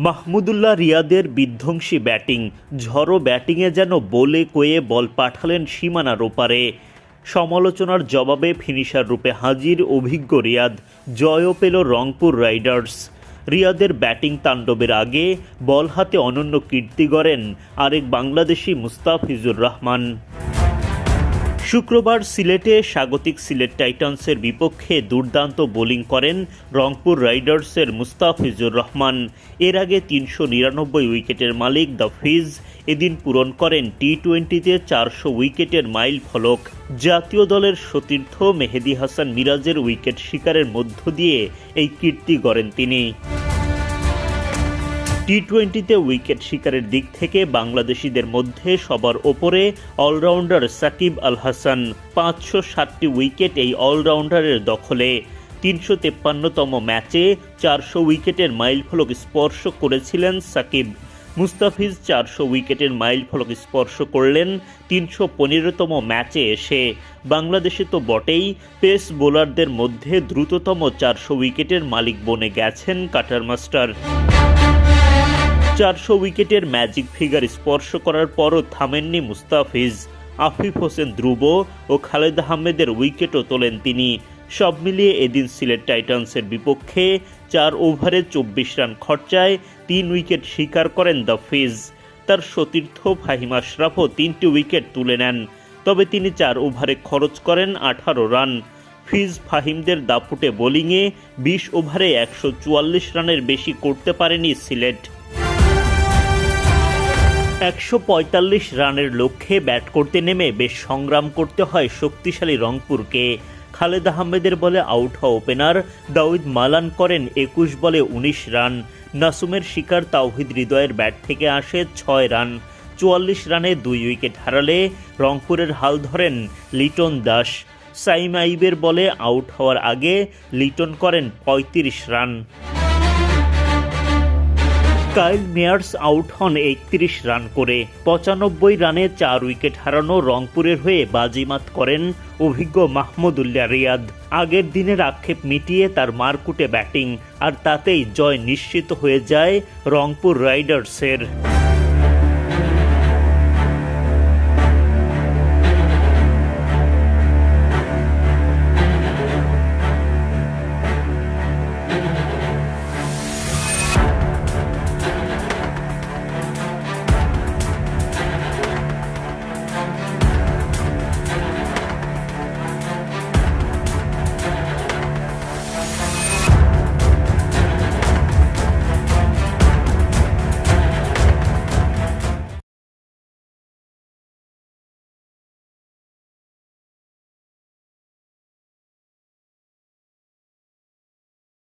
মাহমুদুল্লাহ রিয়াদের বিধ্বংসী ব্যাটিং, ঝড়ো ব্যাটিংয়ে যেন বলে কয়ে বল পাঠালেন সীমানার ওপারে। সমালোচনার জবাবে ফিনিশার রূপে হাজির অভিজ্ঞ রিয়াদ, জয়ও পেল রংপুর রাইডার্স। রিয়াদের ব্যাটিং তাণ্ডবের আগে বল হাতে অনন্য কীর্তি গড়েন আরেক বাংলাদেশি মুস্তাফিজুর রহমান। শুক্রবার সিলেটে স্বাগতিক সিলেট টাইটান্সের বিপক্ষে দুর্দান্ত বোলিং করেন রংপুর রাইডার্সের মুস্তাফিজুর রহমান। এর আগে ৩৯৯ উইকেটের মালিক দ্য ফিজ এদিন পূরণ করেন টি-20তে ৪০০ উইকেটের মাইল ফলক। জাতীয় দলের সতীর্থ মেহেদী হাসান মিরাজের উইকেট শিকারের মধ্য দিয়ে এই কীর্তি গড়েন তিনি। টি-20তে উইকেট শিকারের দিক থেকে বাংলাদেশিদের মধ্যে সবার ওপরে অলরাউন্ডার সাকিব আল হাসান। ৫৬০টি উইকেট এই অলরাউন্ডারের দখলে। ৩৫৩তম ম্যাচে ৪০০ উইকেটের মাইলফলক স্পর্শ করেছিলেন সাকিব। মুস্তাফিজ ৪০০ উইকেটের মাইলফলক স্পর্শ করলেন ৩১৫তম ম্যাচে এসে। বাংলাদেশে তো বটেই, পেস বোলারদের মধ্যে দ্রুততম ৪০০ উইকেটের মালিক বনে গেছেন কাটার মাস্টার। ৪০০ উইকেটের ম্যাজিক ফিগার স্পর্শ করার পরও থামেননি মুস্তাফিজ। আফিফ হোসেন ধ্রুব ও খালেদ আহমেদের উইকেটও তোলেন তিনি। সব মিলিয়ে এদিন সিলেট টাইটান্সের বিপক্ষে ৪ ওভারে ২৪ রান খরচায় ৩ উইকেট শিকার করেন দ্য ফিজ। তার সতীর্থ ফাহিম আশরাফও ৩টি উইকেট তুলে নেন, তবে তিনি ৪ ওভারে খরচ করেন ১৮ রান। ফিজ ফাহিমদের দাপুটে বোলিংয়ে ২০ ওভারে ১৪৪ রানের বেশি করতে পারেনি সিলেট। ১৪৫ রানের লক্ষ্যে ব্যাট করতে নেমে বেশ সংগ্রাম করতে হয় শক্তিশালী রংপুরকে। খালেদ আহমেদের বলে আউট হওয়া ওপেনার দাউদ মালান করেন ২১ বলে ১৯ রান। নাসুমের শিকার তাওহিদ হৃদয়ের ব্যাট থেকে আসে ৬ রান। ৪৪ রানে ২ উইকেট হারালে রংপুরের হাল ধরেন লিটন দাস। সাইম আইবের বলে আউট হওয়ার আগে লিটন করেন ৩৫ রান। কাইল মেয়ার্স আউট হন ৩১ রান করে। ৯৫ রানে ৪ উইকেট হারানো রংপুরের হয়ে বাজিমাত করেন অভিজ্ঞ মাহমুদুল্লাহ রিয়াদ। আগের দিনের আক্ষেপ মিটিয়ে তার মারকুটে ব্যাটিং, আর তাতেই জয় নিশ্চিত হয়ে যায় রংপুর রাইডার্সের।